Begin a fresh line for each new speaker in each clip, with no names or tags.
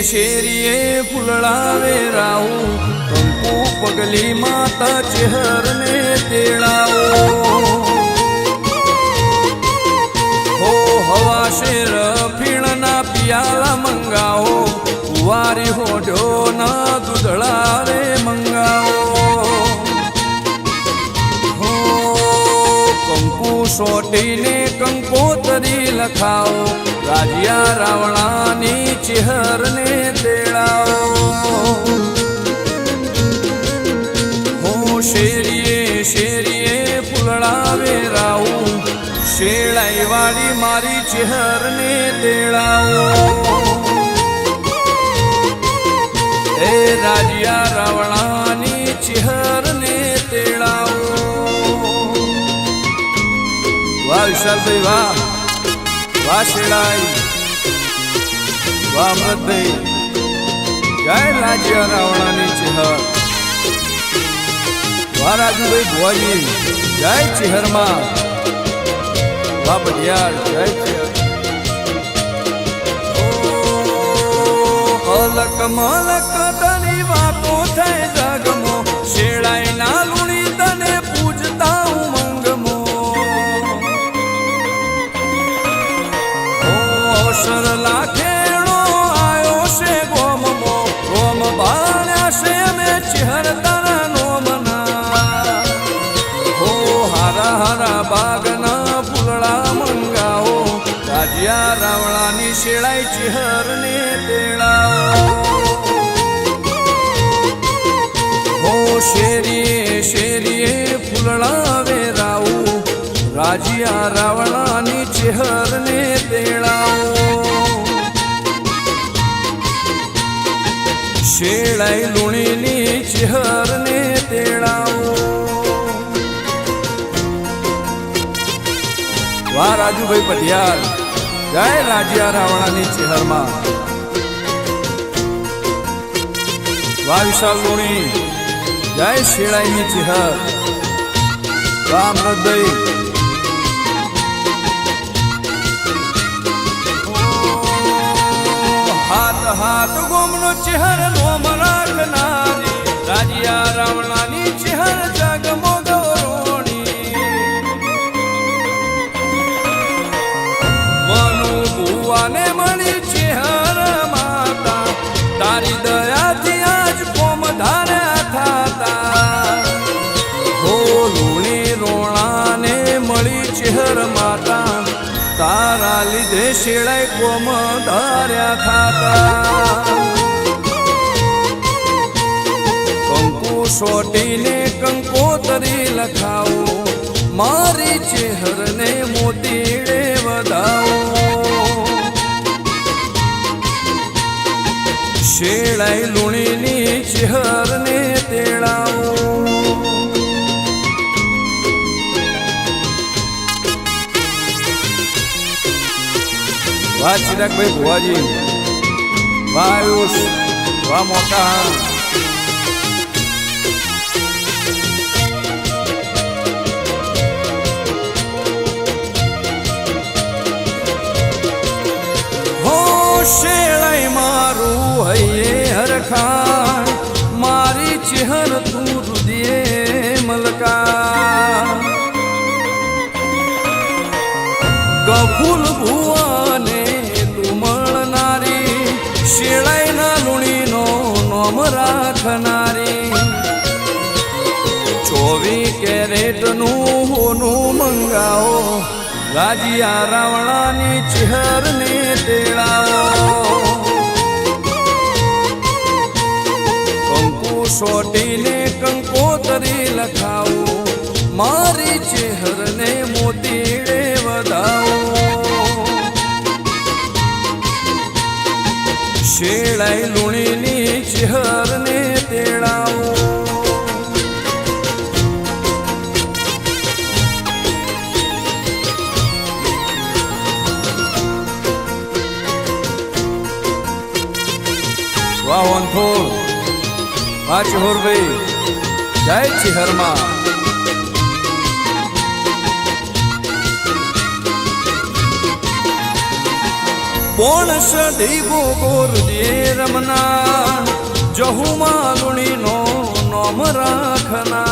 શેરીએ ફૂલડાવે રાવું કંકુ પગલી માતા ચહેરને તેડાવો હો હવા શેર ફીણના પિયાલા મંગાવો કુવારી હોડ્યો ના દૂધળા રે મંગાવો હો કંકુ સોટીને કંકોતરી લખાવો રાજ્યા રાવણાની ચહેરને તેડાવો હો શેરીએ ફૂલડાવે રાવું શેળાઈ વાળી મારી ચહેરને તેડાવો એ રાજ્યા રાવણાની ચહેરને તેડાવો વાહ વિશાલભાઈ વાહ વાહ શેળાઈ વાહ અમૃતભાઈ જય રાજ્યા રાવણાની ચહેર વાહ રાજુભાઈ ભુવાજી જય ચહેરમાં વાહ બઢિયાર જય ચહેર અલક મલક તની વાતો થઈ જગમો શેળાઈ ના લુણી તને પૂજતા ઉમંગમો અવસર લાખેણો આયો છે ગોમમો ગોમ બાળ્યા છે મેં ચહેર તારા નોમના હો હારા હારા બાગના ફૂલડા મંગાવો રાજ્યા રાવણાની શેળાઈ ચહેરને તેડાવો હો શેરીએ ફૂલડાવે રાવું રાજ્યા રાવણાની ચહેરને તેડાવો શેળાઈ લુણીની ચહેરને તેડાવો વાહ રાજુભાઈ પઢિયાર જય રાજ્યા રાવણાની ચહેરમાં વાહ વિશાલ લુણી જય શેળાઈની ચહેર વાહ અમૃતભાઈ હાથ હાથ ગોમનો ચહેર નોમ રાખનારી રાજ્યા રાવણાની ચહેર જગમો ગૌરોણી મનુ ભુવાને મળી ચહેર માતા તારી દયાથી આજ કોમ ધાર્યા થાતા હો લુણી રોણાને મળી ચહેર માતા તારા લીધે શેળાઈ કોમ ધાર્યા ખાતા કંકુ સોટીને કંકોતરી લખાવો મારી ચહેરને મોતીડે વધાવો શેળાઈ લુણીની ચહેરને તેડાવો વાહ ચિરાગભાઈ ભુવાજી વાહ આયુષ વાહ મોટા હો શેળાઈ મારું હૈયે હરખાણ મારી ચહેર તું રુદિયે મલકા ગફુલ ભુવાને શેળાઈના લુણીનો નોમ રાખનારી 24 કેરેટનું હોનું મંગાવો રાજ્યા રાવણાની ચહેરને તેડાવો કંકુ સોટીને કંકોતરી લખાવો મારી ચહેરને મોતીડે વધાવો શેળાઈ લુણીની ચહેરને તેડાવો વાહ વંથોર વાહ ચહોરભાઈ જય ચહેરમાં પોણસધી ગોગોર દે રમના જહુ માલુણી નો નોમ રાખના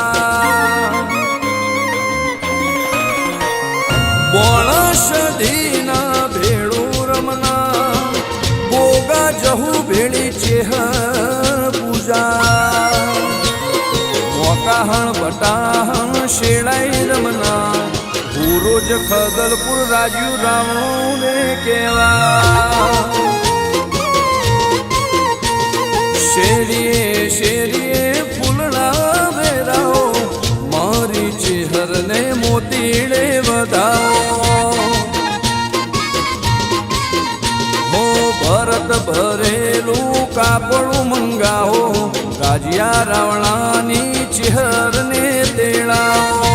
પોણસધી ના ભેળું રમના ગોગા જહુ ભેળી ચેહ પૂજા મોકાહણ બટાહણ શેળાઈ રમના પૂરોજ ખગલપુર રાજ્યુ રાવણું ને કેવા શેરીએ શેરીએ ફૂલડા વેરાઓ મારી ચેહર ને મોતીડે વધાવો હો ભરત ભરેલું કાપડું મંગાવો રાજ્યા રાવણાની ચેહર ને તેડાવો